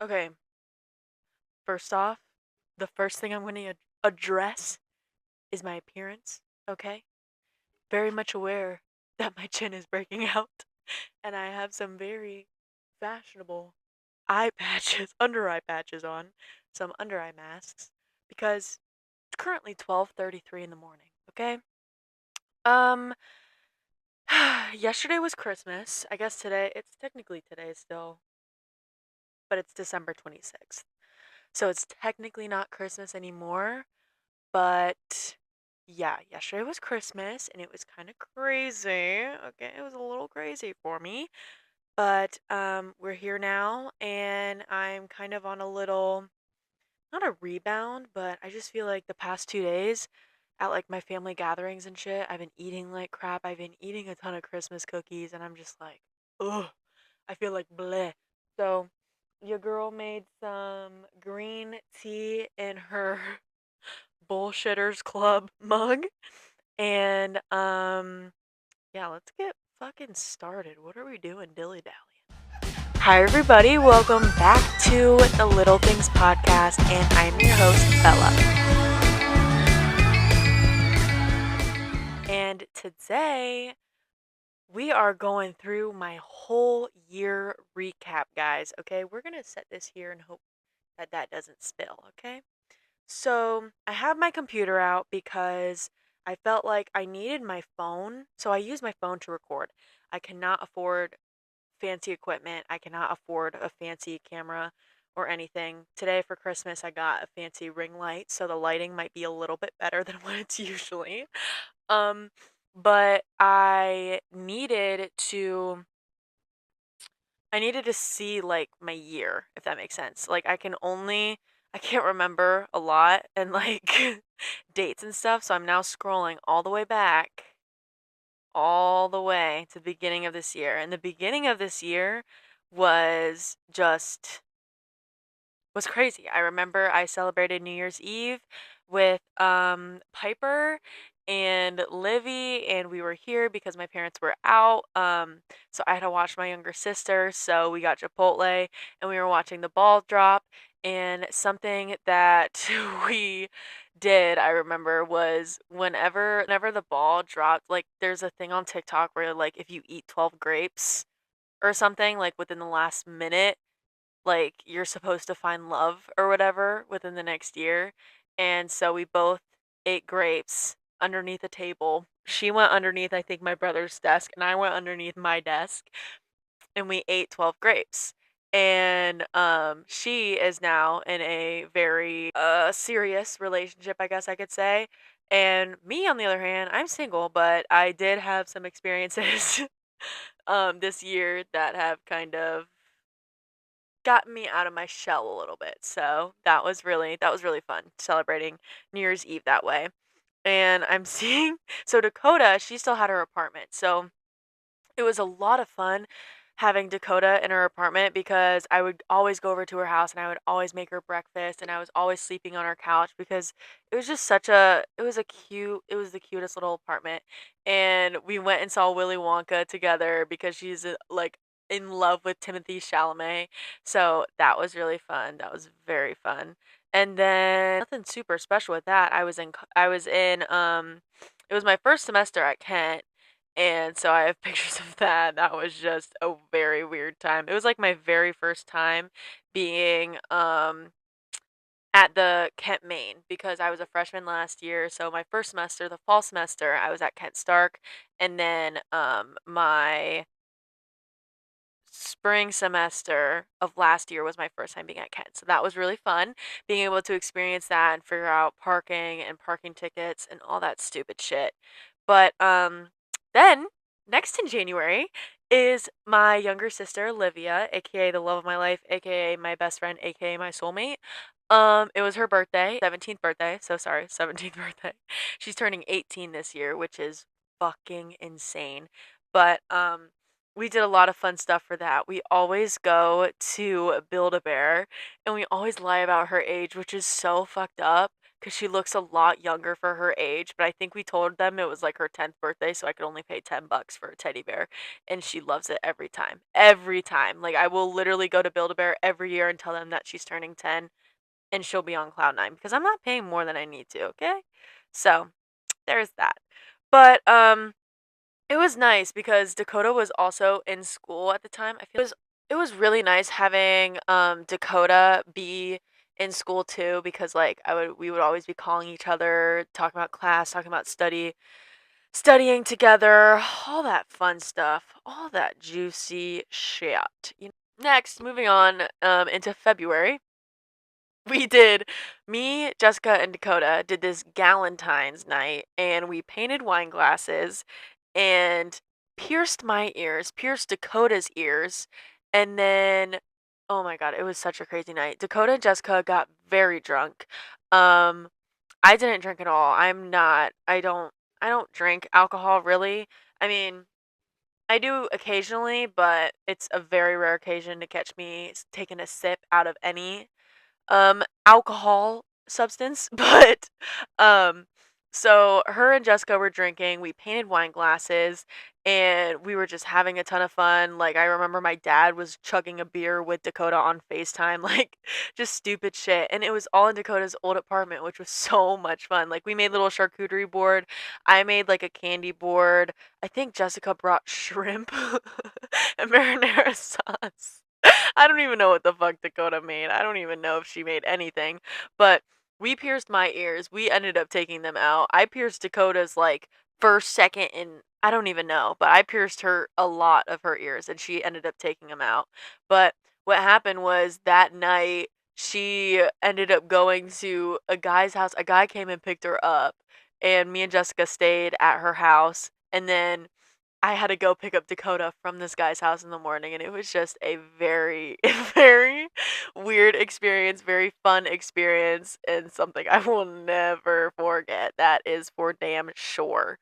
Okay, first off, the first thing I'm going to address is my appearance, okay? Very much aware that my chin is breaking out, and I have some very fashionable eye patches, under eye patches on, some under eye masks, because it's currently 12:33 in the morning, okay? Um, yesterday was Christmas. I guess it's technically today still, but it's December 26th. So it's technically not Christmas anymore. But yeah, yesterday was Christmas and it was kind of crazy. Okay, it was a little crazy for me. But we're here now and I'm kind of on a little not a rebound, but I just feel like the past 2 days at like my family gatherings and shit, I've been eating like crap. I've been eating a ton of Christmas cookies and I'm just like, ugh, I feel like bleh. So your girl made some green tea in her Bullshitters Club mug. And yeah, let's get fucking started. What are we doing dilly dallying? Hi everybody, welcome back to the Little Things Podcast, and I'm your host, Bella. And today we are going through my whole year recap, guys. Okay, we're gonna set this here and hope that that doesn't spill, okay? So I have my computer out because I felt like I needed my phone. So I use my phone to record. I cannot afford fancy equipment. I cannot afford a fancy camera or anything. Today for Christmas, I got a fancy ring light, so the lighting might be a little bit better than what it's usually. Um, but I needed to see like my year, if that makes sense. Like I can't remember a lot and like dates and stuff, so I'm now scrolling all the way back, all the way to the beginning of this year. And the beginning of this year was just was crazy. I remember I celebrated New Year's Eve with Piper and Livy, and we were here because my parents were out. So I had to watch my younger sister, so we got Chipotle and we were watching the ball drop. And something that we did, I remember, was whenever the ball dropped, like there's a thing on TikTok where like if you eat 12 grapes or something like within the last minute, like you're supposed to find love or whatever within the next year. And so we both ate grapes underneath a table. She went underneath, I think, my brother's desk, and I went underneath my desk, and we ate 12 grapes. And she is now in a very serious relationship, I guess I could say. And me, on the other hand, I'm single, but I did have some experiences this year that have kind of gotten me out of my shell a little bit. So that was really fun celebrating New Year's Eve that way. And I'm seeing so Dakota, she still had her apartment. So it was a lot of fun having Dakota in her apartment because I would always go over to her house and I would always make her breakfast and I was always sleeping on her couch because it was just it was the cutest little apartment. And we went and saw Willy Wonka together because she's like in love with Timothy Chalamet. So that was really fun. That was very fun. And then nothing super special with that. It was my first semester at Kent, and so I have pictures of that. That was just a very weird time. It was like my very first time being at the Kent Main because I was a freshman last year. So my first semester, the fall semester, I was at Kent Stark, and then my spring semester of last year was my first time being at Kent. So that was really fun being able to experience that and figure out parking and parking tickets and all that stupid shit. But then next in January is my younger sister Olivia, aka the love of my life, aka my best friend, aka my soulmate. It was her birthday, 17th birthday. So sorry, 17th birthday. She's turning 18 this year, which is fucking insane. But we did a lot of fun stuff for that. We always go to Build-A-Bear and we always lie about her age, which is so fucked up because she looks a lot younger for her age. But I think we told them it was like her 10th birthday, so I could only pay $10 for a teddy bear, and she loves it every time. Every time, like I will literally go to Build-A-Bear every year and tell them that she's turning 10, and she'll be on cloud nine because I'm not paying more than I need to. Okay, so there's that. But it was nice because Dakota was also in school at the time. I feel it was really nice having Dakota be in school too because like we would always be calling each other, talking about class, talking about studying together, all that fun stuff, all that juicy shit. Next, moving on into February, we did me, Jessica, and Dakota did this Galentine's night, and we painted wine glasses and pierced my ears, pierced Dakota's ears, and then oh my god, it was such a crazy night. Dakota and Jessica got very drunk. Um I didn't drink at all. I don't drink alcohol really. I mean, I do occasionally, but it's a very rare occasion to catch me taking a sip out of any alcohol substance, but um so her and Jessica were drinking, we painted wine glasses, and we were just having a ton of fun. Like I remember my dad was chugging a beer with Dakota on FaceTime, like just stupid shit. And it was all in Dakota's old apartment, which was so much fun. Like we made little charcuterie board. I made like a candy board. I think Jessica brought shrimp and marinara sauce. I don't even know what the fuck Dakota made. I don't even know if she made anything. But we pierced my ears. We ended up taking them out. I pierced Dakota's like first, second, and I don't even know. But I pierced her a lot of her ears and she ended up taking them out. But what happened was that night she ended up going to a guy's house. A guy came and picked her up, and me and Jessica stayed at her house. And then I had to go pick up Dakota from this guy's house in the morning, and it was just a very, very weird experience, very fun experience, and something I will never forget. That is for damn sure.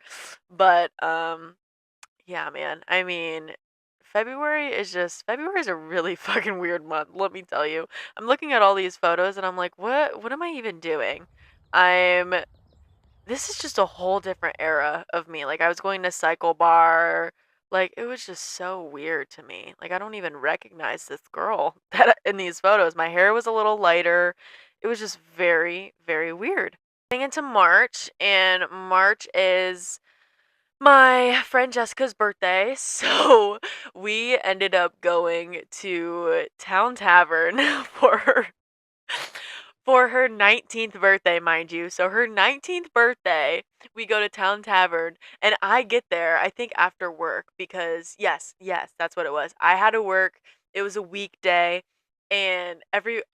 But yeah, man. I mean, February is a really fucking weird month, let me tell you. I'm looking at all these photos and I'm like, what am I even doing? I'm This is just a whole different era of me. Like I was going to cycle bar. Like it was just so weird to me. Like I don't even recognize this girl that in these photos. My hair was a little lighter. It was just very, very weird. Getting into March, and March is my friend Jessica's birthday. So we ended up going to Town Tavern for her 19th birthday, mind you. So her 19th birthday, we go to Town Tavern, and I get there, I think after work, because yes, yes, that's what it was. I had to work. It was a weekday, and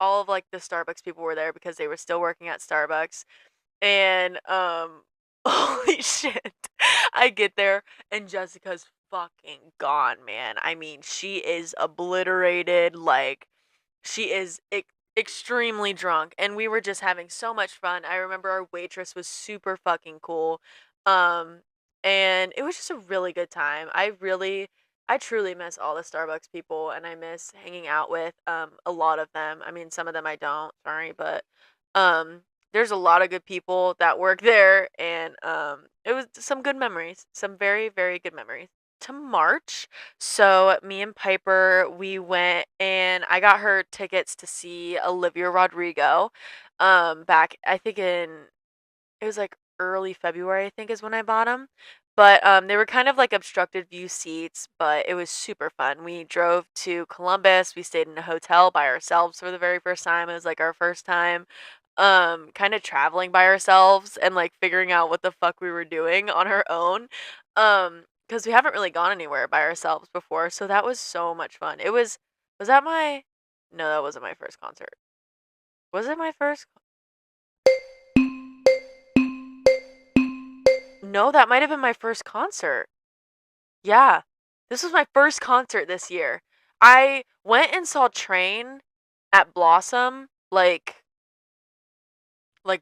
all of like the Starbucks people were there because they were still working at Starbucks. And holy shit. I get there and Jessica's fucking gone, man. I mean, she is obliterated, like she is extremely drunk, and we were just having so much fun. I remember our waitress was super fucking cool. Um and it was just a really good time. I truly miss all the Starbucks people, and I miss hanging out with a lot of them. I mean, some of them I don't, sorry, but um there's a lot of good people that work there, and it was some good memories, some very, very good memories. To March. So me and Piper, we went and I got her tickets to see Olivia Rodrigo. Back I think it was like early February, I think is when I bought them. But they were kind of like obstructed view seats, but it was super fun. We drove to Columbus. We stayed in a hotel by ourselves for the very first time. It was like our first time kind of traveling by ourselves and like figuring out what the fuck we were doing on our own. Because we haven't really gone anywhere by ourselves before, so that was so much fun. Was that my No, that wasn't my first concert. Was it my first? No, that might have been my first concert. Yeah. This was my first concert this year. I went and saw Train at Blossom like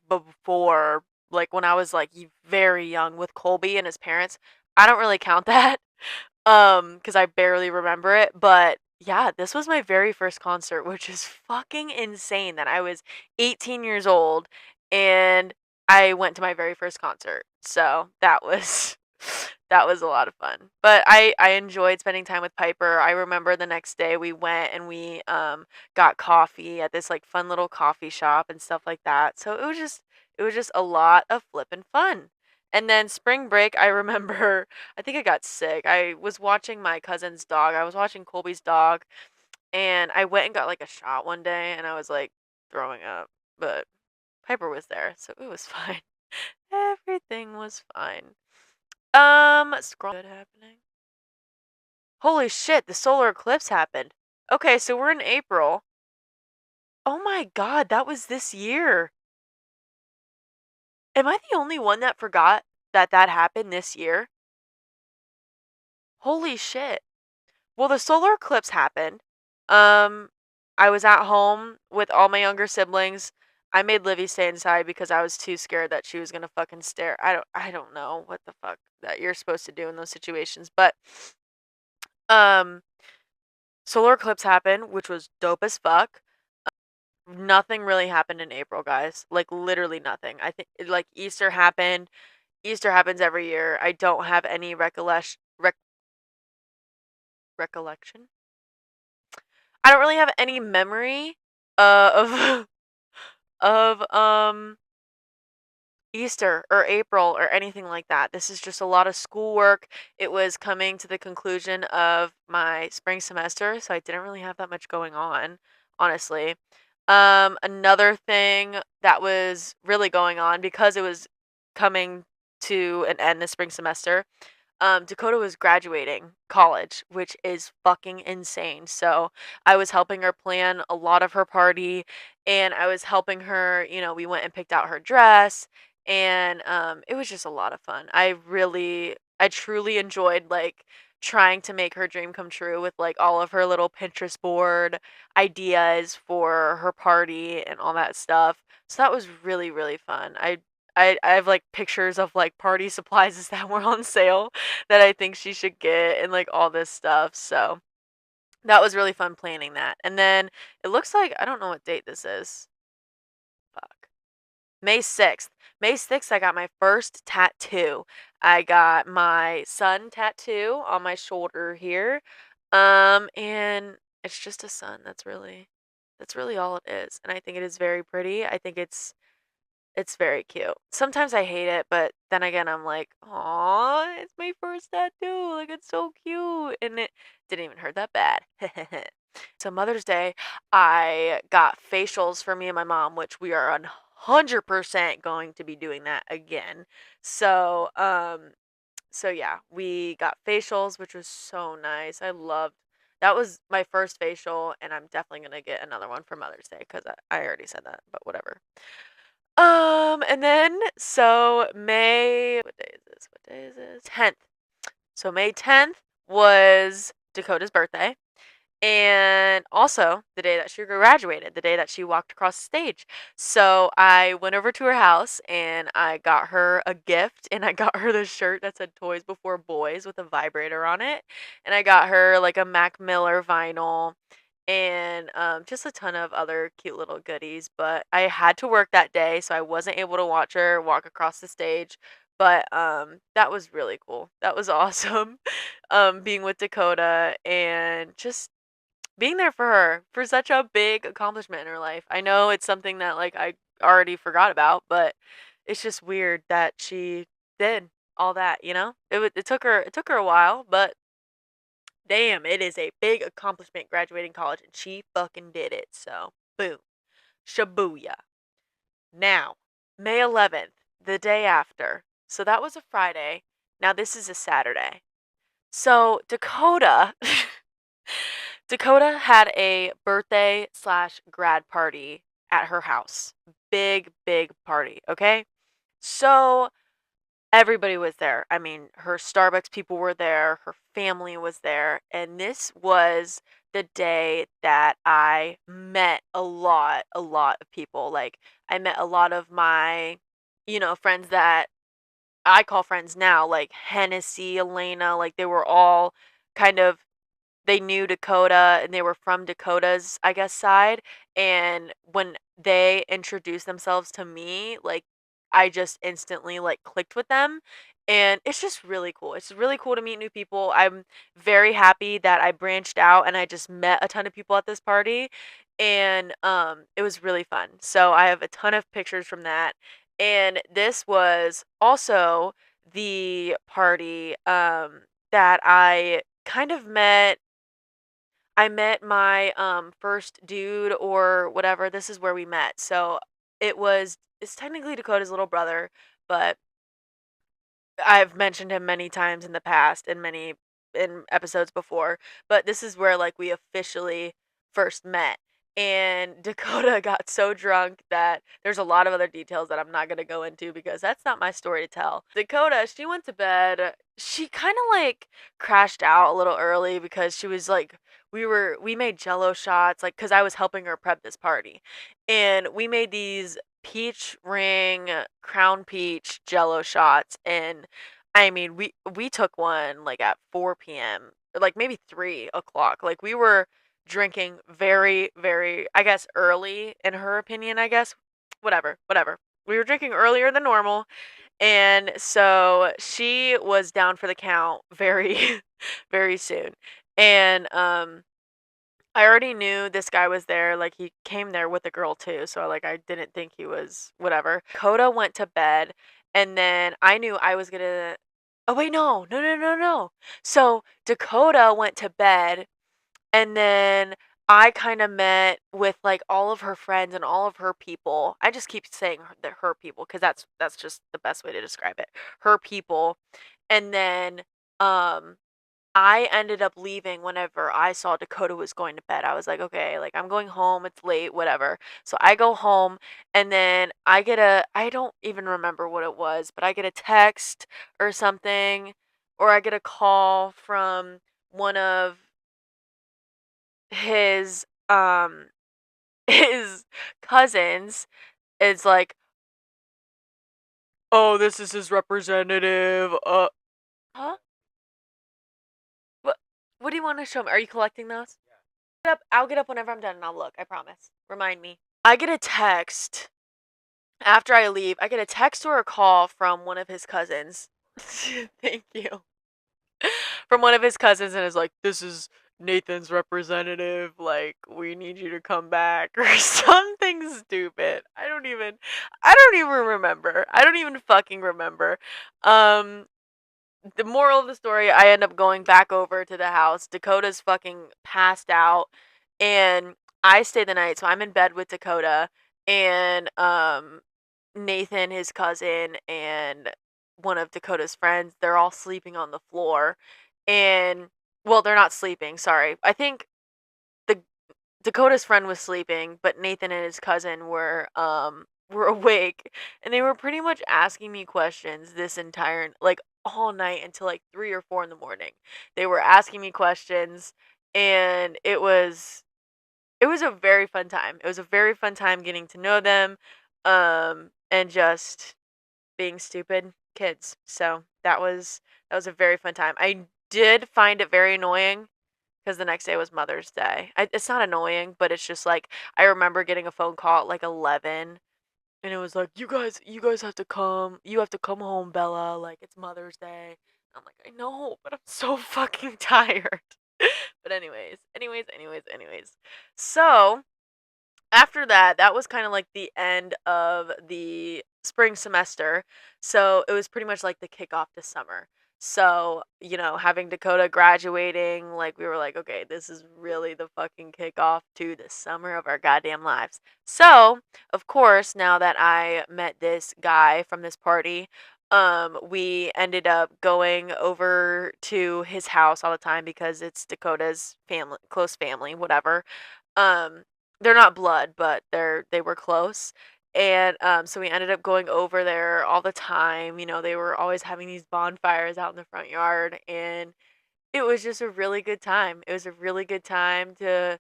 before, like when I was like very young with Colby and his parents. I don't really count that cuz I barely remember it, but yeah, this was my very first concert, which is fucking insane that I was 18 years old and I went to my very first concert. So that was that was a lot of fun. But I enjoyed spending time with Piper. I remember the next day we went and we got coffee at this like fun little coffee shop and stuff like that. So it was just a lot of flippin' fun. And then spring break, I remember I think I got sick. I was watching my cousin's dog. I was watching Colby's dog, and I went and got like a shot one day and I was like throwing up. But Piper was there, so it was fine. Everything was fine. Scroll good happening. Holy shit, the solar eclipse happened. Okay, so we're in April. Oh my god, that was this year. Am I the only one that forgot that that happened this year? Holy shit. Well, the solar eclipse happened. Um, I was at home with all my younger siblings. I made Livy stay inside because I was too scared that she was gonna fucking stare. I don't know what the fuck that you're supposed to do in those situations, but um, solar eclipse happened, which was dope as fuck. Nothing really happened in April, guys. Like literally nothing. I think like Easter happened. Easter happens every year. I don't have any recollection. I don't really have any memory of of Easter or April or anything like that. This is just a lot of schoolwork. It was coming to the conclusion of my spring semester, so I didn't really have that much going on, honestly. Another thing that was really going on because it was coming to an end this spring semester, Dakota was graduating college, which is fucking insane. So I was helping her plan a lot of her party, and I was helping her. We went and picked out her dress, and it was just a lot of fun. I truly enjoyed like trying to make her dream come true with like all of her little Pinterest board ideas for her party and all that stuff. So that was really, really fun. I have like pictures of like party supplies that were on sale that I think she should get and like all this stuff. So that was really fun planning that. And then it looks like I don't know what date this is. Fuck. May 6th. May 6th, I got my first tattoo. I got my sun tattoo on my shoulder here. And it's just a sun. That's really all it is. And I think it is very pretty. I think it's very cute. Sometimes I hate it, but then again, I'm like, "Aw, it's my first tattoo. Like, it's so cute." And it didn't even hurt that bad. So Mother's Day, I got facials for me and my mom, which we are 100% going to be doing that again. So yeah, we got facials, which was so nice. That was my first facial, and I'm definitely gonna get another one for Mother's Day because I already said that, but whatever. And then so May, what day is this? What day is this? 10th. So May 10th was Dakota's birthday. And also the day that she graduated, the day that she walked across the stage. So I went over to her house and I got her a gift and I got her the shirt that said Toys Before Boys with a vibrator on it. And I got her like a Mac Miller vinyl and just a ton of other cute little goodies. But I had to work that day, so I wasn't able to watch her walk across the stage. But that was really cool. That was awesome. Being with Dakota and just being there for her for such a big accomplishment in her life. I know it's something that like I already forgot about, but it's just weird that she did all that. It took her a while, but damn, it is a big accomplishment graduating college and she fucking did it. So, boom. Shibuya. Now, May 11th, the day after. So that was a Friday. Now this is a Saturday. So, Dakota had a birthday slash grad party at her house. Big, big party, okay? So everybody was there. I mean, her Starbucks people were there, her family was there, and this was the day that I met a lot of people. Like, I met a lot of my, friends that I call friends now, like Hennessy, Elena, like they were all kind of they knew Dakota and they were from Dakota's, I guess, side. and when they introduced themselves to me, like, I just instantly, like, clicked with them, and it's just really cool. It's really cool to meet new people. I'm very happy that I branched out and I just met a ton of people at this party, and, it was really fun. So I have a ton of pictures from that, and this was also the party, that I met my, first dude or whatever. This is where we met. So it's technically Dakota's little brother, but I've mentioned him many times in the past in episodes before, but this is where like we officially first met. And Dakota got so drunk that there's a lot of other details that I'm not going to go into because that's not my story to tell. Dakota, she went to bed. She kind of like crashed out a little early because she was like we made jello shots like cuz I was helping her prep this party. And we made these peach ring crown peach jello shots, and I mean we took one like at 4 p.m., like maybe 3 o'clock. Like we were drinking very very, I guess, early in her opinion, I guess. Whatever, we were drinking earlier than normal, and so she was down for the count very very soon. And I already knew this guy was there, like, he came there with a girl too, so, like, I didn't think he was whatever. Coda went to bed, and then I knew I was gonna Oh, wait, no. No, no, no, no. So, Dakota went to bed, and then I kinda met with, like, all of her friends and all of her people. I just keep saying her people, 'cause that's just the best way to describe it. Her people, and then, um I ended up leaving whenever I saw Dakota was going to bed. I was like, "Okay, like, I'm going home, it's late, whatever." So I go home, and then I don't even remember what it was, but I get a text or something, or I get a call from one of his, his cousins. It's like, "Oh, this is his representative, Huh? What what do you wanna show me? Are you collecting those? I'll get up whenever I'm done and I'll look, I promise. Remind me. I get a text after I leave. I get a text or a call from one of his cousins. Thank you. From one of his cousins, and is like, "This is Nathan's representative. Like, we need you to come back," or something stupid. I don't even remember. I don't even fucking remember. Um the moral of the story, I end up going back over to the house. Dakota's fucking passed out, and I stay the night. So I'm in bed with Dakota, and Nathan, his cousin, and one of Dakota's friends, they're all sleeping on the floor. And well, they're not sleeping, sorry. I think the Dakota's friend was sleeping, but Nathan and his cousin were awake, and they were pretty much asking me questions this entire like all night until like 3 or 4 in the morning. They were asking me questions, and it was a very fun time. It was a very fun time getting to know them, and just being stupid kids. So that was a very fun time. I did find it very annoying because the next day was Mother's Day. It's not annoying, but it's just like I remember getting a phone call at like 11, and it was like, you guys have to come. You have to come home, Bella. Like it's Mother's Day." I'm like, "I know, but I'm so fucking tired." But anyways. So after that, that was kind of like the end of the spring semester. So it was pretty much like the kickoff to summer. So, having Dakota graduating, like we were like, okay, this is really the fucking kickoff to the summer of our goddamn lives. So, of course, now that I met this guy from this party, we ended up going over to his house all the time because it's Dakota's family, close family, whatever. Um, they're not blood, but they were close. And so we ended up going over there all the time. They were always having these bonfires out in the front yard, and it was just a really good time. It was a really good time to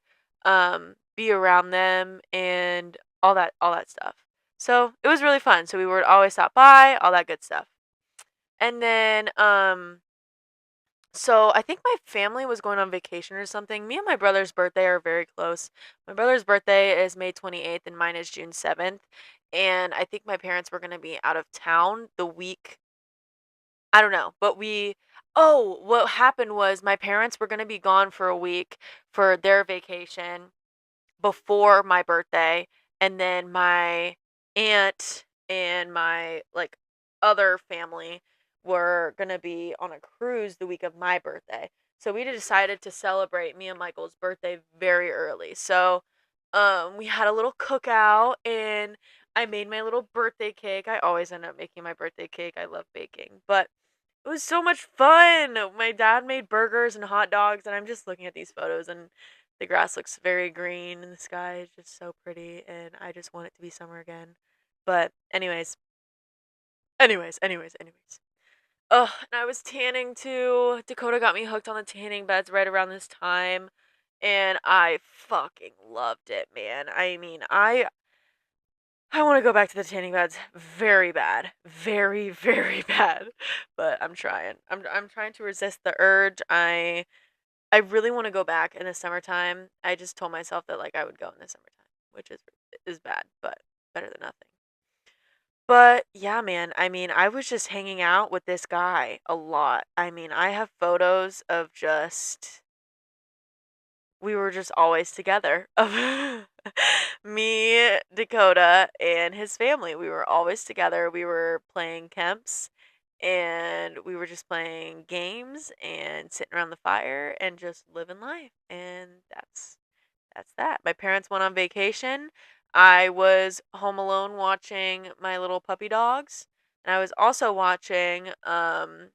be around them and all that stuff. So it was really fun. So we would always stop by, all that good stuff. And then So I think my family was going on vacation or something. Me and my brother's birthday are very close. My brother's birthday is May 28th and mine is June 7th. And I think my parents were going to be out of town the week. I don't know, but what happened was my parents were going to be gone for a week for their vacation before my birthday, and then my aunt and my like other family were gonna be on a cruise the week of my birthday. So we decided to celebrate me and Michael's birthday very early. So we had a little cookout and I made my little birthday cake. I always end up making my birthday cake. I love baking. But it was so much fun. My dad made burgers and hot dogs, and I'm just looking at these photos, and the grass looks very green, and the sky is just so pretty, and I just want it to be summer again. But anyways. Ugh, and I was tanning too. Dakota got me hooked on the tanning beds right around this time, and I fucking loved it, man. I mean, I want to go back to the tanning beds very bad. Very, very bad. But I'm trying. I'm trying to resist the urge. I really want to go back in the summertime. I just told myself that like I would go in the summertime, which is bad, but better than nothing. But yeah, man, I mean, I was just hanging out with this guy a lot. I mean, I have photos of just we were just always together of me, Dakota, and his family. We were always together. We were playing Kemps and we were just playing games and sitting around the fire and just living life. And that's that. My parents went on vacation. I was home alone watching my little puppy dogs. And I was also watching I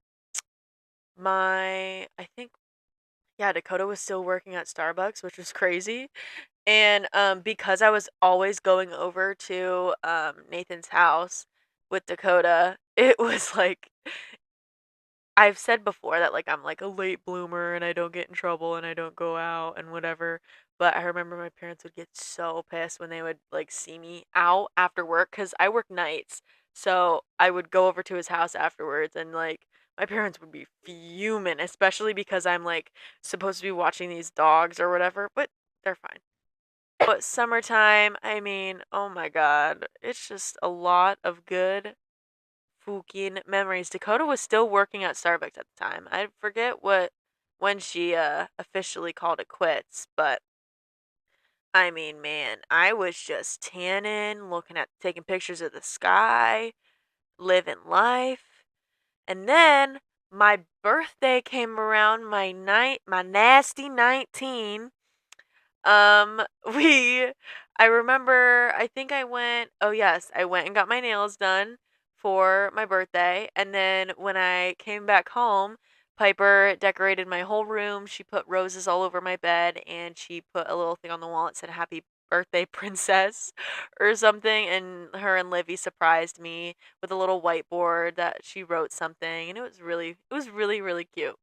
think yeah, Dakota was still working at Starbucks, which was crazy. And because I was always going over to Nathan's house with Dakota, it was like I've said before that like I'm like a late bloomer and I don't get in trouble and I don't go out and whatever. But I remember my parents would get so pissed when they would like see me out after work cuz I work nights. So I would go over to his house afterwards and like my parents would be fuming, especially because I'm like supposed to be watching these dogs or whatever, but they're fine. But summertime, I mean, oh my god, it's just a lot of good fucking memories. Dakota was still working at Starbucks at the time. I forget when she officially called it quits, but I mean, man, I was just tanning, looking at taking pictures of the sky, living life. And then my birthday came around, my nasty 19. Um, we I remember I think I went oh yes, I went and got my nails done for my birthday, and then when I came back home, Piper decorated my whole room. She put roses all over my bed and she put a little thing on the wall that said happy birthday princess or something, and her and Livy surprised me with a little whiteboard that she wrote something, and it was really really cute.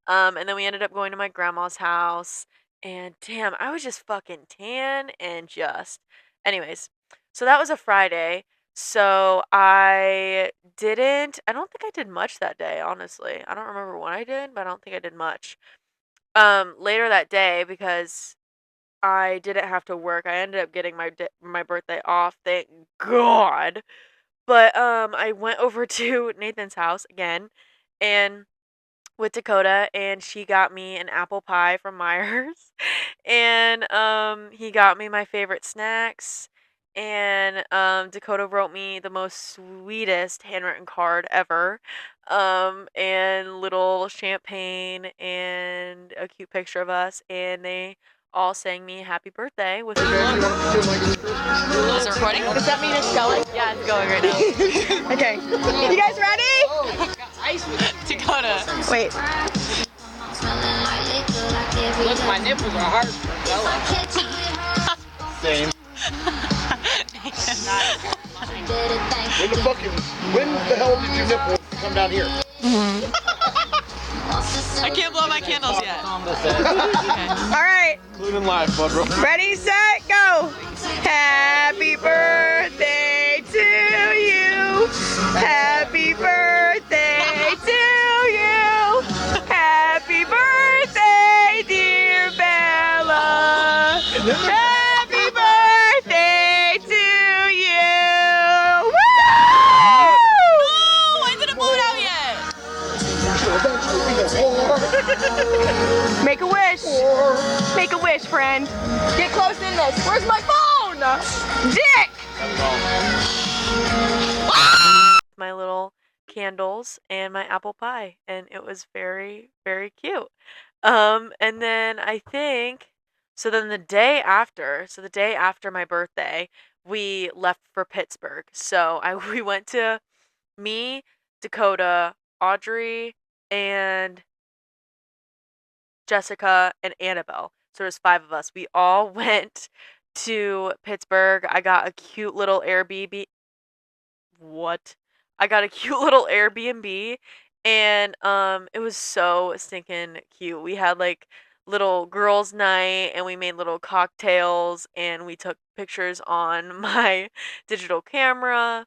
And then we ended up going to my grandma's house. And damn, I was just fucking tan and just. Anyways, so that was a Friday. So I don't think I did much that day, honestly. I don't remember what I did, but I don't think I did much. Later that day, because I didn't have to work, I ended up getting my birthday off, thank God. But I went over to Nathan's house again, and with Dakota, and she got me an apple pie from Myers and he got me my favorite snacks, and Dakota wrote me the most sweetest handwritten card ever, and little champagne and a cute picture of us, and they all sang me happy birthday with a very Is it recording? Does that mean it's going? Yeah, it's going right now. Okay. You guys ready? Dakota. Wait. Look, my nipples are hard. Same. When the hell did your nipples come down here? I can't blow my candles yet. Okay. All right. Including live, bud. Ready, set, go. Happy birthday to you. Happy birthday to you. Happy in. Get close in this. Where's my phone? Dick! My little candles and my apple pie, and it was very, very cute. And then I think so then the day after my birthday, we left for Pittsburgh. So I we went to me, Dakota, Audrey, and Jessica and Annabelle. So there's 5 of us. We all went to Pittsburgh. I got a cute little Airbnb. What? I got a cute little Airbnb, and it was so stinking cute. We had like little girls' night, and we made little cocktails, and we took pictures on my digital camera,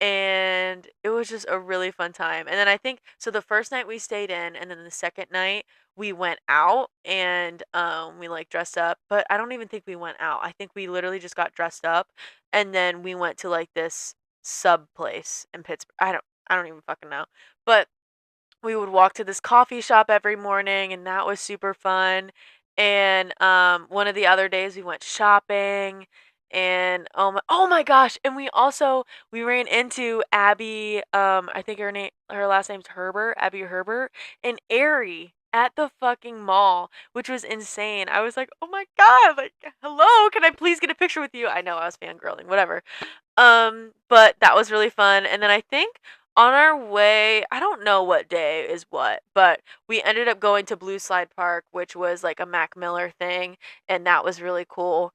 and it was just a really fun time. And then I think so the first night we stayed in, and then the second night we went out, and we like dressed up, but I don't even think we went out. I think we literally just got dressed up, and then we went to like this sub place in Pittsburgh. I don't even fucking know. But we would walk to this coffee shop every morning, and that was super fun. And one of the other days we went shopping, and oh my gosh, and we ran into Abby, I think her last name's Herbert, Abby Herbert, and Ari at the fucking mall, which was insane. I was like, "Oh my god, like hello, can I please get a picture with you?" I know I was fangirling, whatever. But that was really fun. And then I think on our way, I don't know what day is what, but we ended up going to Blue Slide Park, which was like a Mac Miller thing, and that was really cool.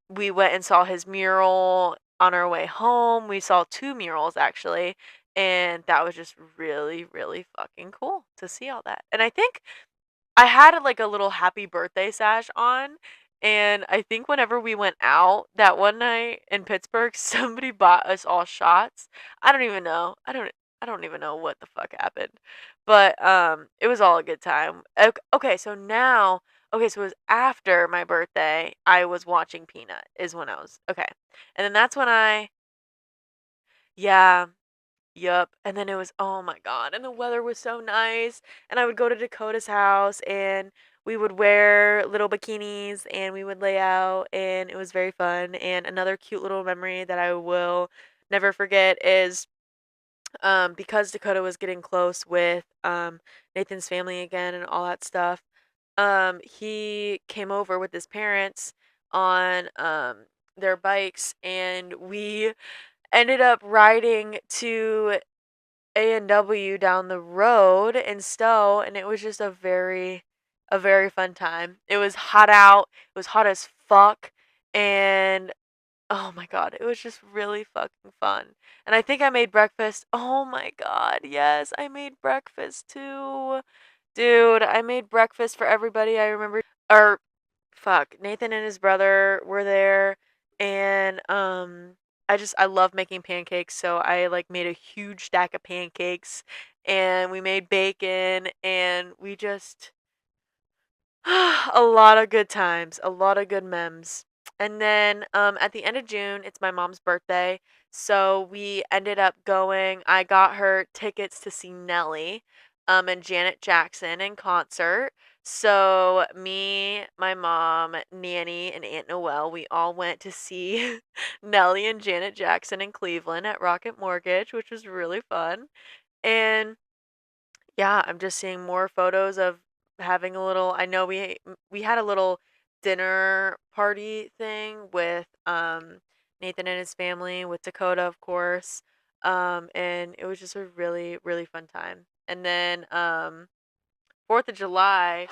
We went and saw his mural on our way home. We saw 2 murals actually, and that was just really, really fucking cool to see all that. And I think I had like a little happy birthday sash on, and I think whenever we went out that one night in Pittsburgh, somebody bought us all shots. I don't even know. I don't even know what the fuck happened. But it was all a good time. Okay, so now okay, so it was after my birthday, I was watching Peanut is when I was okay. And then that's when I yeah, yup, and then it was oh my god, and the weather was so nice, and I would go to Dakota's house, and we would wear little bikinis, and we would lay out, and it was very fun. And another cute little memory that I will never forget is because Dakota was getting close with Nathan's family again and all that stuff. He came over with his parents on their bikes, and we ended up riding to A&W down the road in Stowe, and it was just a very fun time. It was hot out. It was hot as fuck, and oh my god, it was just really fucking fun. And I think I made breakfast. Oh my god, yes, I made breakfast too. Dude, I made breakfast for everybody. I remember or fuck, Nathan and his brother were there, and I love making pancakes, so I like made a huge stack of pancakes, and we made bacon, and we just a lot of good times, a lot of good memes. And then at the end of June, it's my mom's birthday. So we ended up going, I got her tickets to see Nelly and Janet Jackson in concert. So me, my mom, Nanny, and Aunt Noelle, we all went to see Nelly and Janet Jackson in Cleveland at Rocket Mortgage, which was really fun. And yeah, I'm just seeing more photos of having a little I know we had a little dinner party thing with Nathan and his family with Dakota, of course. And it was just a really, really fun time. And then 4th of July.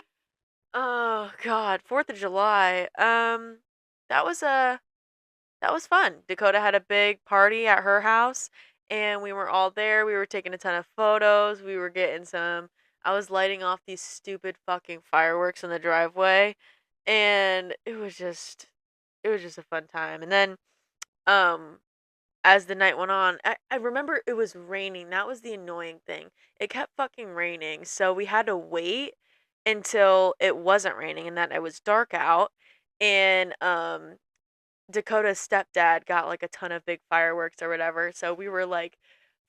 Oh god, 4th of July. That was a that was fun. Dakota had a big party at her house, and we were all there. We were taking a ton of photos. We were getting some. I was lighting off these stupid fucking fireworks in the driveway, and it was just a fun time. And then, um, as the night went on, I remember it was raining. That was the annoying thing. It kept fucking raining, so we had to wait until it wasn't raining and that it was dark out. And Dakota's stepdad got like a ton of big fireworks or whatever. So we were like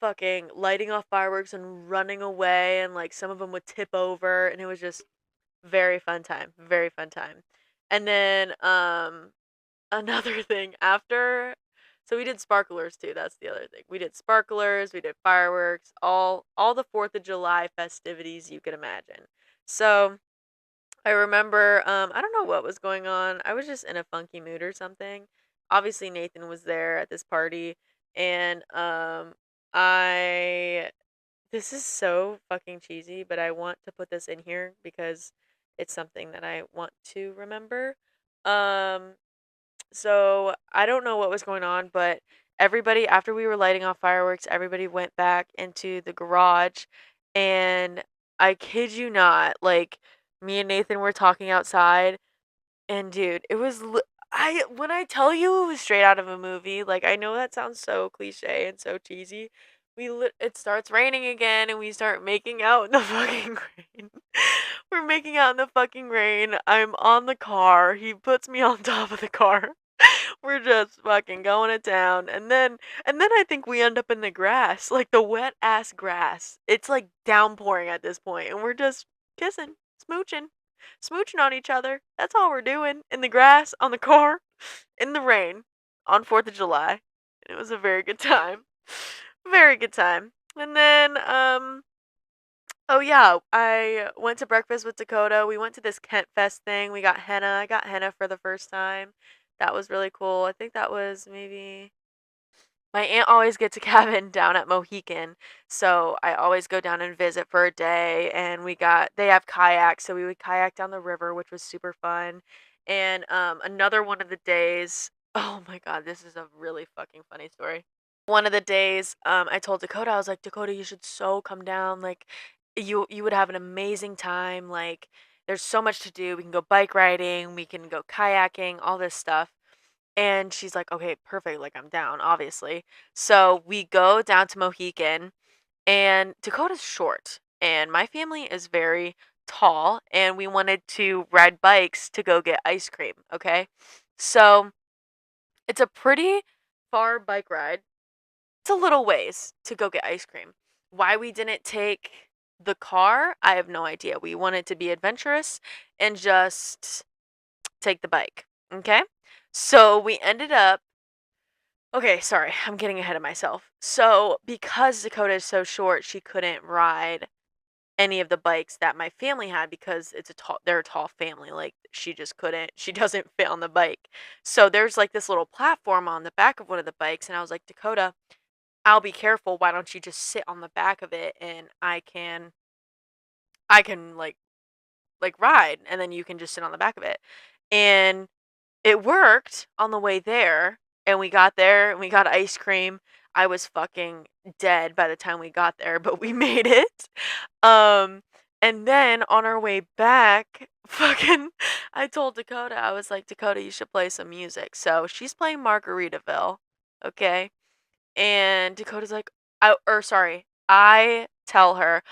fucking lighting off fireworks and running away, and like some of them would tip over, and it was just very fun time. Very fun time. And then another thing after, so we did sparklers too. That's the other thing. We did sparklers, we did fireworks, all the 4th of July festivities you could imagine. So I remember, I don't know what was going on. I was just in a funky mood or something. Obviously, Nathan was there at this party, and I. This is so fucking cheesy, but I want to put this in here because it's something that I want to remember. Um, so I don't know what was going on, but everybody, after we were lighting off fireworks, everybody went back into the garage, and I kid you not, like me and Nathan were talking outside, and dude, it was I when I tell you it was straight out of a movie, like I know that sounds so cliche and so cheesy. It starts raining again and we start making out in the fucking rain. We're making out in the fucking rain. I'm on the car. He puts me on top of the car. We're just fucking going to town. And then I think we end up in the grass, like the wet ass grass. It's like downpouring at this point and we're just kissing, smooching on each other. That's all we're doing in the grass, on the car, in the rain, on 4th of July. And it was a very good time. Very good time. And then, oh yeah, I went to breakfast with Dakota. We went to this Kent Fest thing. We got henna. I got henna for the first time. That was really cool. I think that was maybe my aunt always gets a cabin down at Mohican, so I always go down and visit for a day. And they have kayaks, so we would kayak down the river, which was super fun. And another one of the days, oh my god, this is a really fucking funny story. One of the days, I told Dakota, I was like, Dakota, you should so come down. Like, you would have an amazing time. Like, there's so much to do. We can go bike riding, we can go kayaking, all this stuff. And she's like, "Okay, perfect, like, I'm down, obviously." So, we go down to Mohican, and Dakota's short, and my family is very tall, and we wanted to ride bikes to go get ice cream, okay? So, it's a pretty far bike ride. It's a little ways to go get ice cream. Why we didn't take the car, I have no idea. We wanted to be adventurous and just take the bike, okay? So, we ended up Okay, sorry, I'm getting ahead of myself. So, because Dakota is so short, she couldn't ride any of the bikes that my family had because they're a tall family. Like she just couldn't. She doesn't fit on the bike. So there's like this little platform on the back of one of the bikes, and I was like, Dakota, I'll be careful. Why don't you just sit on the back of it, and I can like ride, and then you can just sit on the back of it. And it worked on the way there, and we got there and we got ice cream. I was fucking dead by the time we got there, but we made it. Um, and then on our way back, fucking, I told Dakota, I was like, Dakota, you should play some music. So she's playing Margaritaville, okay? And Dakota's like, I tell her,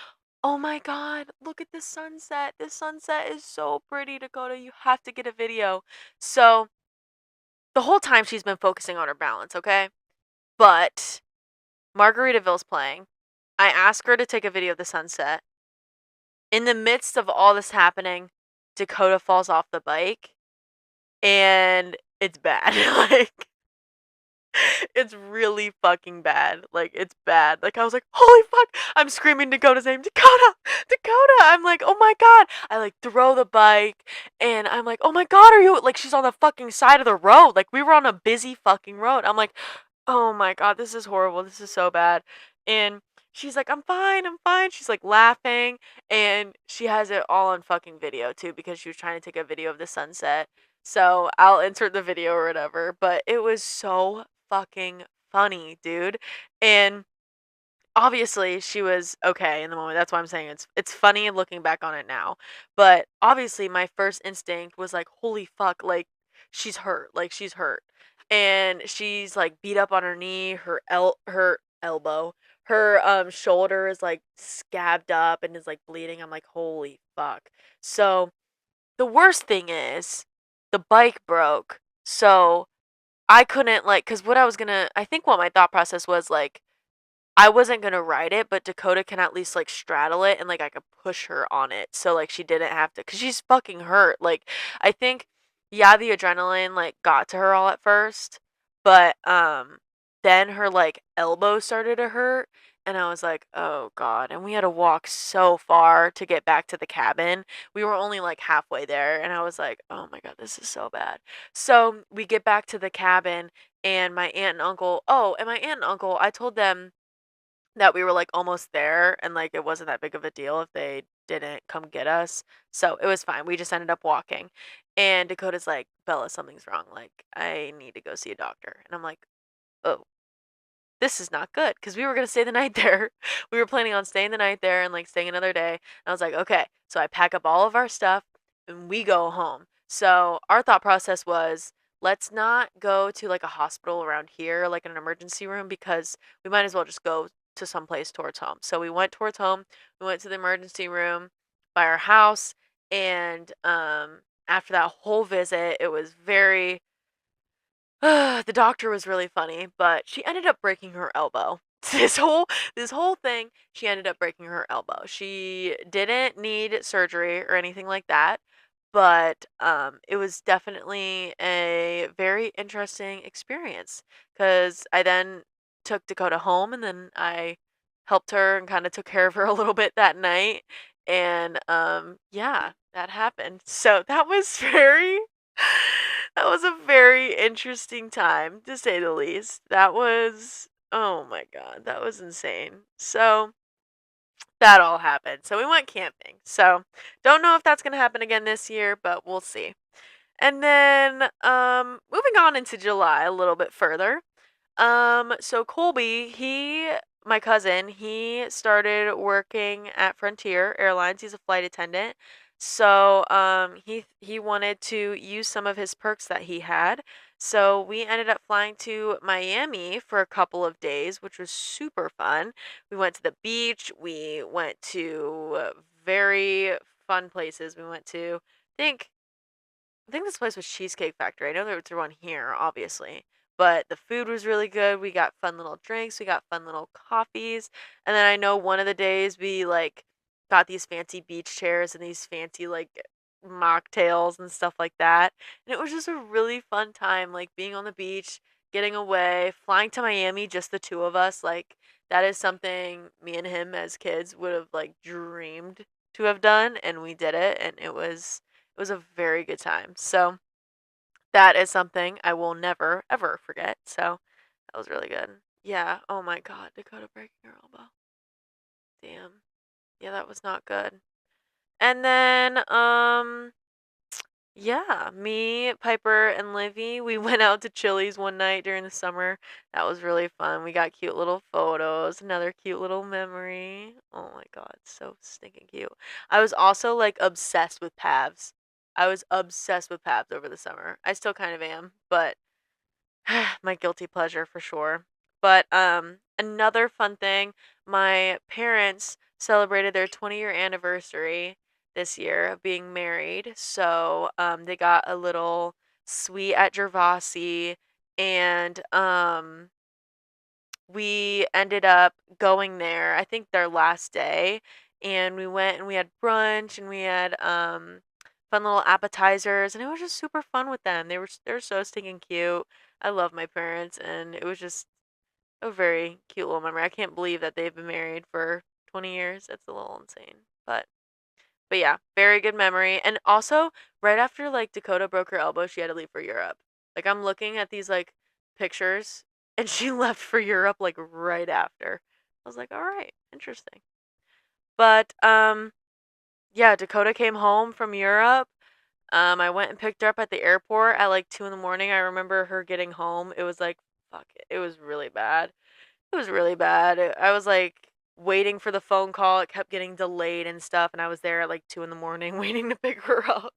oh my god, look at this sunset. This sunset is so pretty, Dakota. You have to get a video. So the whole time she's been focusing on her balance, okay? But Margaritaville's playing. I ask her to take a video of the sunset. In the midst of all this happening, Dakota falls off the bike and it's bad. Like it's really fucking bad. Like it's bad. Like I was like, "Holy fuck." I'm screaming Dakota's name. Dakota! Dakota! I'm like, "Oh my god." I like throw the bike and I'm like, "Oh my god, are you like she's on the fucking side of the road." Like we were on a busy fucking road. I'm like, "Oh my god, this is horrible. This is so bad." And she's like, "I'm fine. I'm fine." She's like laughing and she has it all on fucking video too because she was trying to take a video of the sunset. So I'll insert the video or whatever. But it was so fucking funny, dude. And obviously she was okay in the moment. That's why I'm saying it's funny looking back on it now. But obviously my first instinct was like, holy fuck, like she's hurt. Like she's hurt. And she's like beat up on her knee, her elbow, her shoulder is like scabbed up and is like bleeding. I'm like, holy fuck. So the worst thing is the bike broke. So I couldn't like cuz I think what my thought process was like I wasn't going to ride it, but Dakota can at least like straddle it and like I could push her on it. So like she didn't have to cuz she's fucking hurt. Like I think yeah, the adrenaline like got to her all at first, but then her like elbow started to hurt and I was like, "Oh god." And we had to walk so far to get back to the cabin. We were only like halfway there and I was like, "Oh my god, this is so bad." So, we get back to the cabin and my aunt and uncle, and my aunt and uncle, I told them that we were, like, almost there and, like, it wasn't that big of a deal if they didn't come get us, so it was fine, we just ended up walking, and Dakota's like, "Bella, something's wrong, like, I need to go see a doctor," and I'm like, "Oh, this is not good because we were gonna stay the night there. We were planning on staying the night there and, like, staying another day, and I was like, "Okay," so I pack up all of our stuff, and we go home. So, our thought process was, "Let's not go to, like, a hospital around here, like, an emergency room, because we might as well just go to some place towards home." So, we went towards home, we went to the emergency room by our house, and, after that whole visit, it was very the doctor was really funny, but she ended up breaking her elbow. This whole thing, she ended up breaking her elbow. She didn't need surgery or anything like that, but it was definitely a very interesting experience because I then took Dakota home and then I helped her and kind of took care of her a little bit that night. And yeah, that happened. So that was very that was a very interesting time, to say the least. That was oh my god, that was insane. So, that all happened. So, we went camping. So, don't know if that's gonna happen again this year, but we'll see. And then, moving on into July a little bit further. So Colby, my cousin, he started working at Frontier Airlines. He's a flight attendant. So, he wanted to use some of his perks that he had. So we ended up flying to Miami for a couple of days, which was super fun. We went to the beach. We went to very fun places. We went to, I think this place was Cheesecake Factory. I know there's one here, obviously, but the food was really good. We got fun little drinks, we got fun little coffees, and then I know one of the days we like got these fancy beach chairs and these fancy like mocktails and stuff like that. And it was just a really fun time, like being on the beach, getting away, flying to Miami, just the two of us. Like that is something me and him as kids would have like dreamed to have done, and we did it, and it was a very good time. So that is something I will never ever forget. So that was really good. Yeah. Oh my God, Dakota breaking her elbow. Damn. Yeah, that was not good. And then yeah, me, Piper, and Livy, we went out to Chili's one night during the summer. That was really fun. We got cute little photos, another cute little memory. Oh my god, so stinking cute. I was also like obsessed with Pavs. I was obsessed with Pavs over the summer. I still kind of am, but my guilty pleasure for sure. But another fun thing, my parents celebrated their 20-year anniversary this year of being married. So they got a little suite at Gervasi, and we ended up going there, I think their last day, and we went and we had brunch and we had fun little appetizers, and it was just super fun with them. They were so stinking cute. I love my parents, and it was just a very cute little memory. I can't believe that they've been married for 20 years. That's a little insane. But yeah, very good memory. And also, right after like Dakota broke her elbow, she had to leave for Europe. Like I'm looking at these like pictures and she left for Europe like right after. I was like, "All right, interesting." But yeah, Dakota came home from Europe. I went and picked her up at the airport at like 2 in the morning. I remember her getting home. It was like fuck it. It was really bad. It was really bad. I was like waiting for the phone call. It kept getting delayed and stuff, and I was there at like 2 in the morning waiting to pick her up.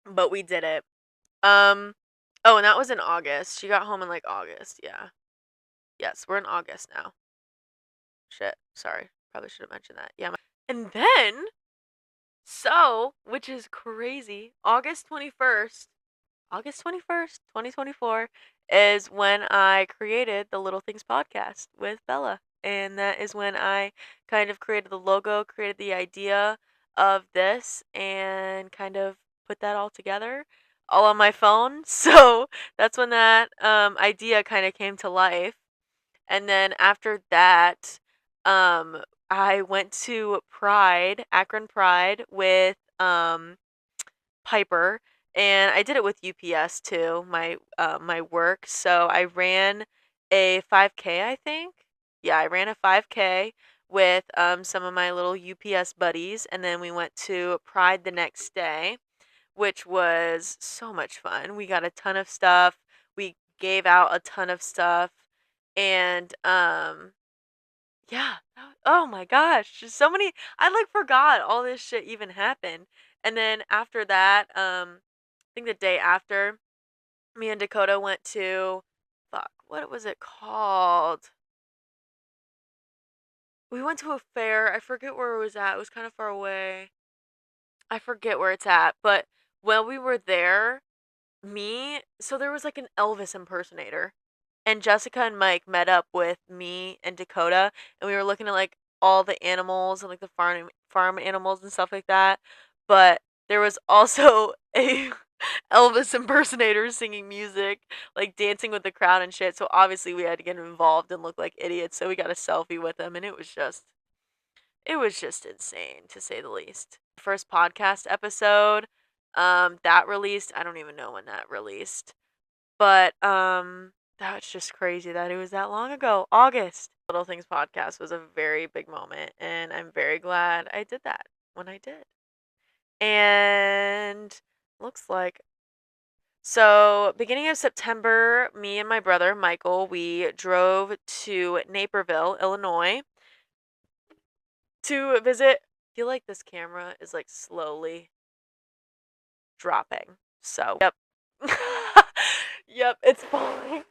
But we did it. Um oh, and that was in August. She got home in like August. Yeah. Yes, we're in August now. Shit. Sorry. Probably should have mentioned that. Yeah. And then which is crazy, August 21st, 2024 is when I created the Little Things podcast with Bella. And that is when I kind of created the logo, created the idea of this, and kind of put that all together, all on my phone. So that's when that idea kind of came to life. And then after that, um, I went to Pride, Akron Pride, with Piper, and I did it with UPS too, my work. So I ran a 5K, I think. Yeah, I ran a 5K with some of my little UPS buddies, and then we went to Pride the next day, which was so much fun. We got a ton of stuff. We gave out a ton of stuff, and yeah. Oh my gosh, just so many. I like forgot all this shit even happened. And then after that, I think the day after, me and Dakota went to, fuck, what was it called? We went to a fair. I forget where it was at. It was kind of far away. I forget where it's at. But while we were there, so there was like an Elvis impersonator. And Jessica and Mike met up with me and Dakota, and we were looking at like all the animals and like the farm animals and stuff like that. But there was also a Elvis impersonator singing music, like dancing with the crowd and shit. So obviously we had to get involved and look like idiots. So we got a selfie with him, and it was just insane to say the least. First podcast episode, that released. I don't even know when that released. But that's just crazy that it was that long ago. August. Little Things podcast was a very big moment, and I'm very glad I did that when I did. And looks like so beginning of September, me and my brother Michael, we drove to Naperville, Illinois to visit. I feel like this camera is like slowly dropping. So, yep. Yep, it's falling.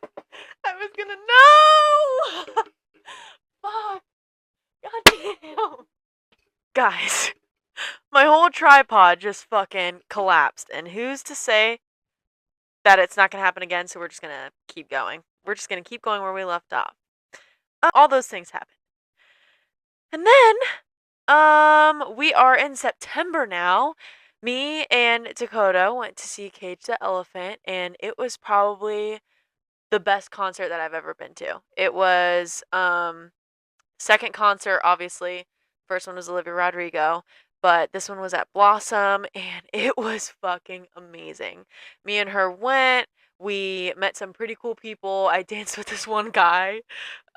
I was gonna. No! Fuck. God damn. Guys, my whole tripod just fucking collapsed. And who's to say that it's not gonna happen again? So we're just gonna keep going. We're just gonna keep going where we left off. All those things happen. And then, we are in September now. Me and Dakota went to see Cage the Elephant, and it was probably the best concert that I've ever been to. It was second concert, obviously. First one was Olivia Rodrigo, but this one was at Blossom, and it was fucking amazing. Me and her went. We met some pretty cool people. I danced with this one guy.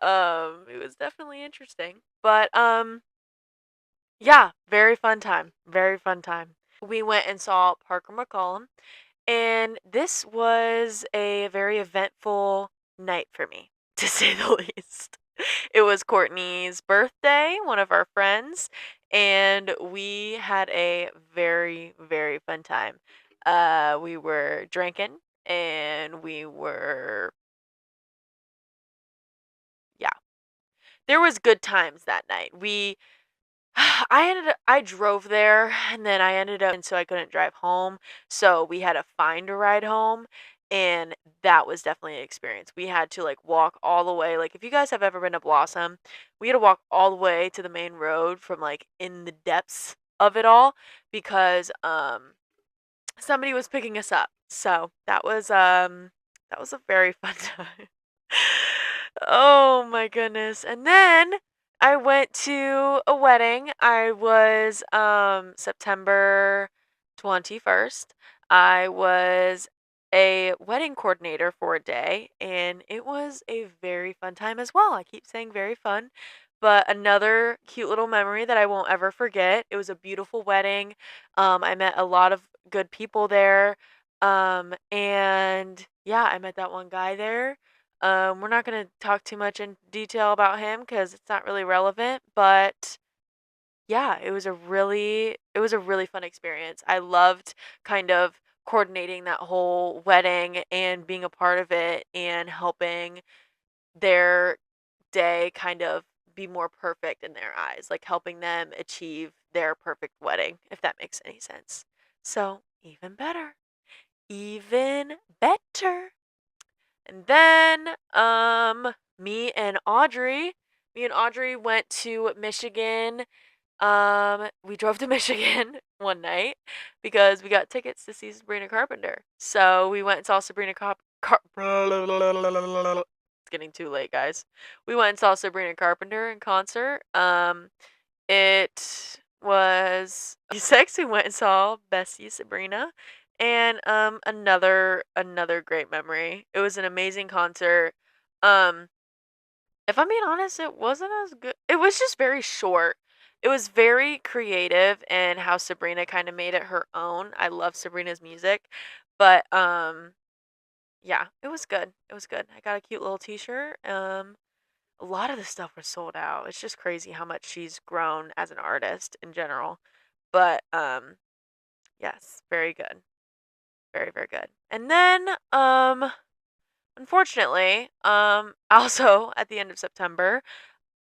It was definitely interesting. But yeah, very fun time. Very fun time. We went and saw Parker McCollum, and this was a very eventful night for me, to say the least. It was Courtney's birthday, one of our friends, and we had a very, very fun time. We were drinking, and yeah, there was good times that night. I drove there, and then I ended up, and so I couldn't drive home. So we had to find a ride home, and that was definitely an experience. We had to like walk all the way. Like if you guys have ever been to Blossom, we had to walk all the way to the main road from like in the depths of it all because somebody was picking us up. So that was a very fun time. Oh my goodness. And then I went to a wedding. I was September 21st. I was a wedding coordinator for a day, and it was a very fun time as well. I keep saying very fun, but another cute little memory that I won't ever forget. It was a beautiful wedding. I met a lot of good people there. And yeah, I met that one guy there. We're not going to talk too much in detail about him because it's not really relevant, but yeah, it was a really fun experience. I loved kind of coordinating that whole wedding and being a part of it and helping their day kind of be more perfect in their eyes, like helping them achieve their perfect wedding, if that makes any sense. So, even better. Even better. And then me and Audrey went to Michigan We drove to Michigan one night because we got tickets to see Sabrina Carpenter. So we went and saw Sabrina It's getting too late, guys. We went and saw Sabrina Carpenter in concert. It was sexy. We went and saw Bessie Sabrina, and another great memory. It was an amazing concert. Um, if I'm being honest, it wasn't as good. It was just very short. It was very creative and how Sabrina kind of made it her own. I love Sabrina's music, but yeah, it was good. It was good. I got a cute little t-shirt. A lot of the stuff was sold out. It's just crazy how much she's grown as an artist in general. But yes, very good. Very, very good. And then unfortunately, also at the end of September,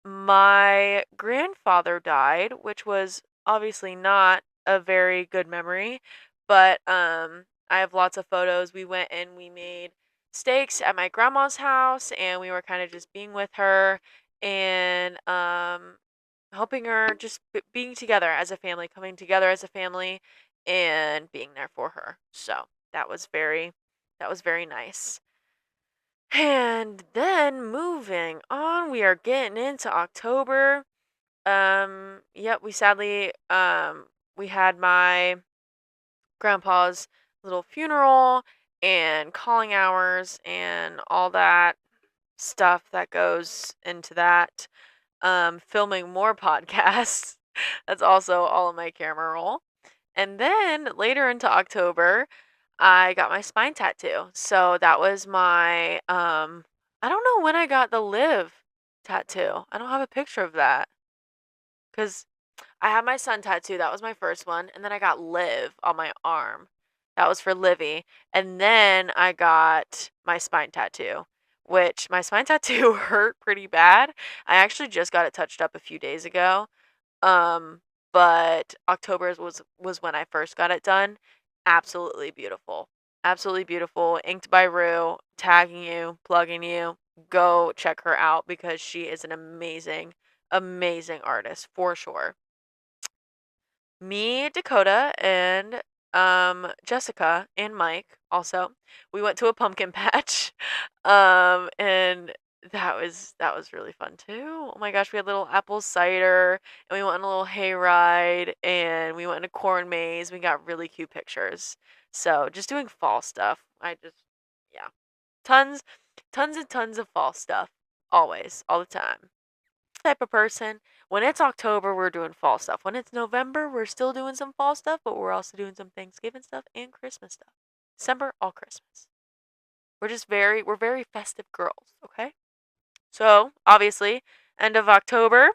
my grandfather died, which was obviously not a very good memory, but I have lots of photos. We went and we made steaks at my grandma's house and we were kind of just being with her and helping her just being together as a family, coming together as a family and being there for her. So, that was very nice. And then moving on, we are getting into October. Yep, we had my grandpa's little funeral and calling hours and all that stuff that goes into that. Filming more podcasts. That's also all of my camera roll. And then later into October, I got my spine tattoo. So that was my I don't know when I got the live tattoo. I don't have a picture of that cuz I had my sun tattoo. That was my first one, and then I got live on my arm. That was for Livy. And then I got my spine tattoo, which my spine tattoo hurt pretty bad. I actually just got it touched up a few days ago. Um, but October was when I first got it done. Absolutely beautiful. Absolutely beautiful. Inked by Rue, tagging you, plugging you. Go check her out because she is an amazing, amazing artist for sure. Me, Dakota, and Jessica and Mike also. We went to a pumpkin patch. And that was really fun too. Oh my gosh, we had little apple cider and we went on a little hayride and we went in a corn maze. We got really cute pictures. So just doing fall stuff. Yeah. Tons, tons and tons of fall stuff. Always, all the time. Type of person. When it's October, we're doing fall stuff. When it's November, we're still doing some fall stuff, but we're also doing some Thanksgiving stuff and Christmas stuff. December, all Christmas. We're very festive girls, okay? So, obviously, end of October,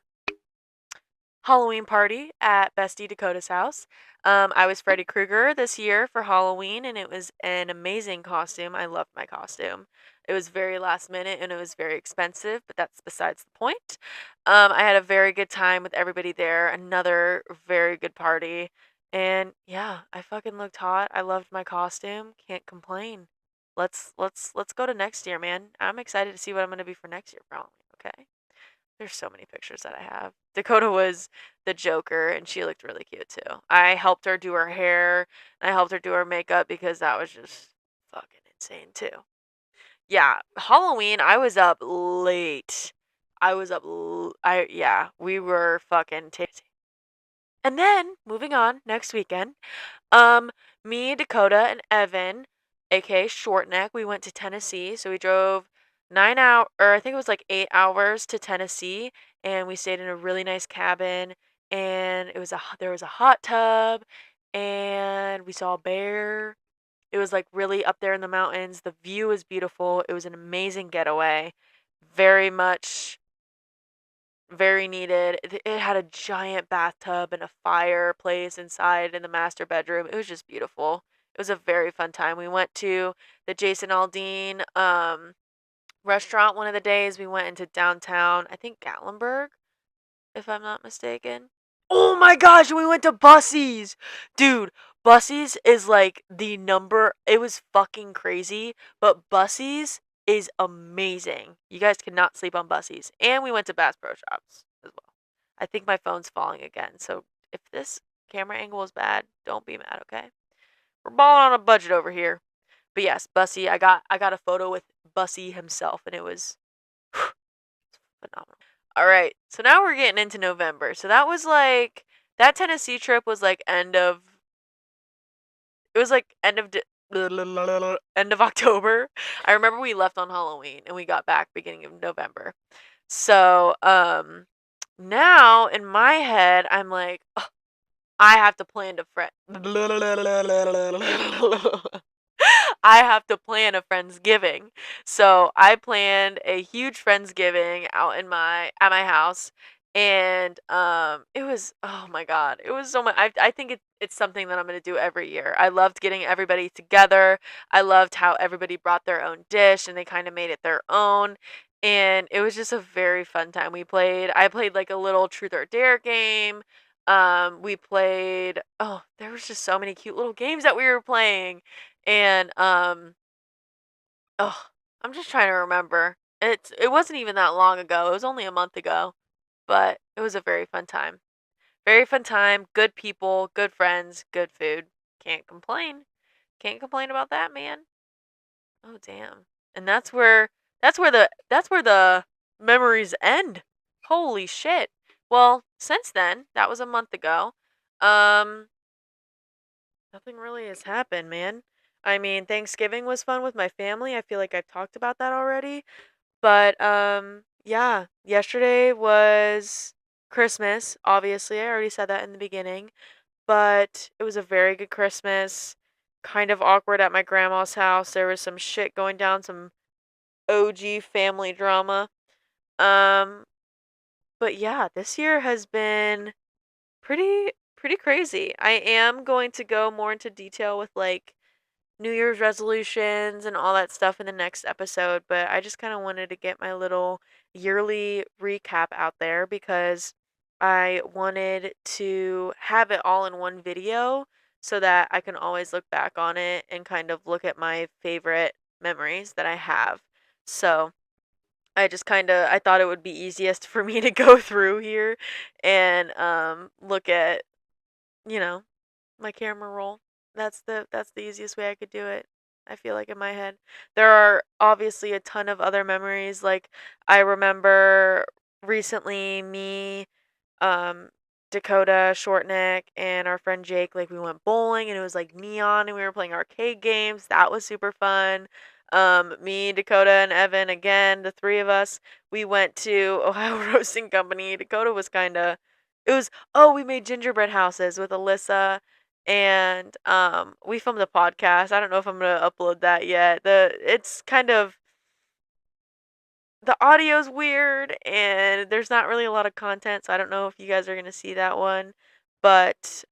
Halloween party at Bestie Dakota's house. I was Freddy Krueger this year for Halloween, and it was an amazing costume. I loved my costume. It was very last minute and it was very expensive, but that's besides the point. I had a very good time with everybody there. Another very good party. And yeah, I fucking looked hot. I loved my costume. Can't complain. Let's go to next year, man. I'm excited to see what I'm gonna be for next year for Halloween, okay? There's so many pictures that I have. Dakota was the Joker, and she looked really cute too. I helped her do her hair, and I helped her do her makeup because that was just fucking insane too. Yeah, Halloween, I was up late. Yeah, we were fucking tasty. And then, moving on, next weekend, um, me, Dakota, and Evan, aka Shortneck, we went to Tennessee. So we drove 9 hours, or I think it was like 8 hours to Tennessee, and we stayed in a really nice cabin. And there was a hot tub, and we saw a bear. It was like really up there in the mountains. The view was beautiful. It was an amazing getaway. Very much very needed. It had a giant bathtub and a fireplace inside in the master bedroom. It was just beautiful. It was a very fun time. We went to the Jason Aldean restaurant one of the days. We went into downtown, I think Gatlinburg, if I'm not mistaken. Oh my gosh, we went to Bussie's. Dude, Bussie's is like it was fucking crazy, but Bussie's is amazing. You guys cannot sleep on Bussie's. And we went to Bass Pro Shops as well. I think my phone's falling again. So if this camera angle is bad, don't be mad, okay? We're balling on a budget over here. But yes, Bussy, I got a photo with Bussy himself, and it was phenomenal. All right, so now we're getting into November. So that was like that Tennessee trip was like end of it was like end of October. I remember we left on Halloween and we got back beginning of November. So now in my head I'm like, "Ugh, I have to plan to friend. I have to plan a Friendsgiving. So I planned a huge Friendsgiving out in my at my house, and it was, oh my god, it was so much. I think it's something that I'm gonna do every year. I loved getting everybody together. I loved how everybody brought their own dish and they kind of made it their own. And it was just a very fun time. I played like a little truth or dare game. We played, oh, there was just so many cute little games that we were playing. And oh, I'm just trying to remember. It wasn't even that long ago. It was only a month ago, but it was a very fun time. Very fun time, good people, good friends, good food. Can't complain. Can't complain about that, man. Oh damn. And that's where the memories end. Holy shit. Well, since then, that was a month ago. Um Nothing really has happened, man. I mean, Thanksgiving was fun with my family. I feel like I've talked about that already. But yeah, yesterday was Christmas. Obviously, I already said that in the beginning, but it was a very good Christmas. Kind of awkward at my grandma's house. There was some shit going down, some OG family drama. Um, but yeah, this year has been pretty crazy. I am going to go more into detail with like New Year's resolutions and all that stuff in the next episode, but I just kind of wanted to get my little yearly recap out there because I wanted to have it all in one video so that I can always look back on it and kind of look at my favorite memories that I have. So, I thought it would be easiest for me to go through here and look at, you know, my camera roll. That's the easiest way I could do it. I feel like in my head. There are obviously a ton of other memories. Like I remember recently me, um, Dakota, Shortneck, and our friend Jake, like we went bowling and it was like neon and we were playing arcade games. That was super fun. Me, Dakota, and Evan, again, the three of us, we went to Ohio Roasting Company. Dakota was kinda it was oh, we made gingerbread houses with Alyssa and we filmed a podcast. I don't know if I'm gonna upload that yet. It's kind of the audio's weird and there's not really a lot of content, so I don't know if you guys are gonna see that one. But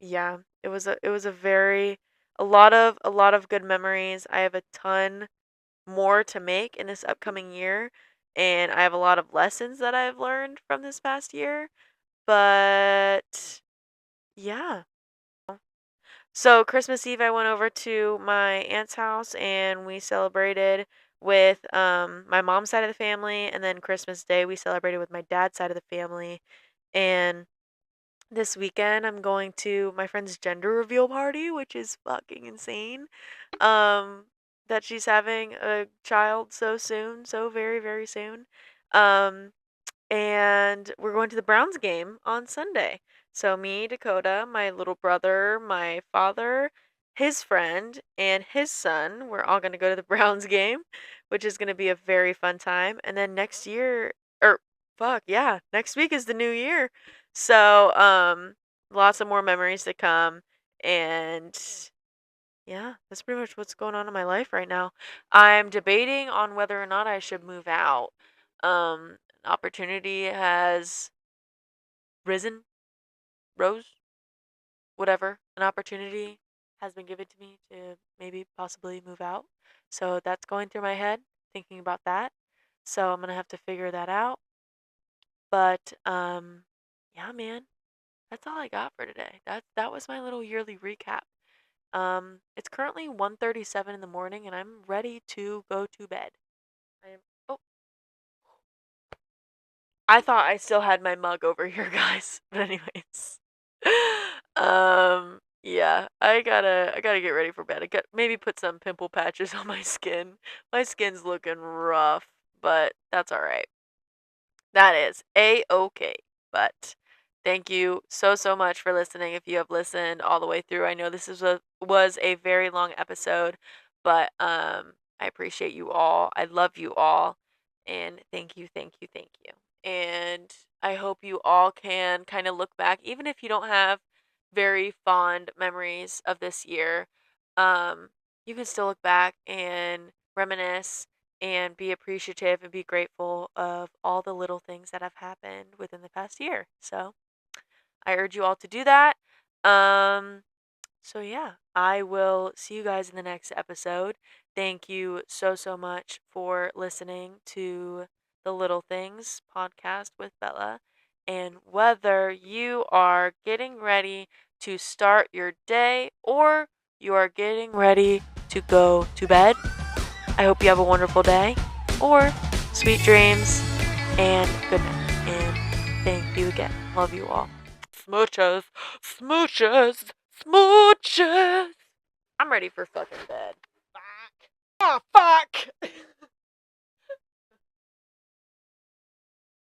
yeah, it was a very a lot of good memories. I have a ton more to make in this upcoming year, and I have a lot of lessons that I've learned from this past year. But yeah. So Christmas Eve, I went over to my aunt's house and we celebrated with my mom's side of the family, and then Christmas Day we celebrated with my dad's side of the family. And this weekend I'm going to my friend's gender reveal party, which is fucking insane. Um, that she's having a child so soon, so very soon. Um, and we're going to the Browns game on Sunday. So me, Dakota, my little brother, my father, his friend, and his son, we're all going to go to the Browns game, which is going to be a very fun time. And then next year, or fuck, yeah, next week is the new year. So, lots of more memories to come, and yeah, that's pretty much what's going on in my life right now. I'm debating on whether or not I should move out. An opportunity has risen, rose, whatever. An opportunity has been given to me to maybe possibly move out. So that's going through my head, thinking about that. So I'm gonna have to figure that out. But yeah, man, that's all I got for today. That was my little yearly recap. It's currently 1:37 in the morning and I'm ready to go to bed. I am oh, I thought I still had my mug over here, guys. But anyways. Yeah, I gotta get ready for bed. I got maybe put some pimple patches on my skin. My skin's looking rough, but that's all right. That is A-okay. But thank you so much for listening. If you have listened all the way through, I know this was a very long episode, but I appreciate you all. I love you all, and thank you. And I hope you all can kind of look back, even if you don't have very fond memories of this year. Um, you can still look back and reminisce and be appreciative and be grateful of all the little things that have happened within the past year. So I urge you all to do that. So yeah, I will see you guys in the next episode. Thank you so much for listening to the Little Things podcast with Bella. And whether you are getting ready to start your day or you are getting ready to go to bed, I hope you have a wonderful day or sweet dreams and good night. And thank you again. Love you all. Smooches, smooches, smooches. I'm ready for fucking bed. Fuck.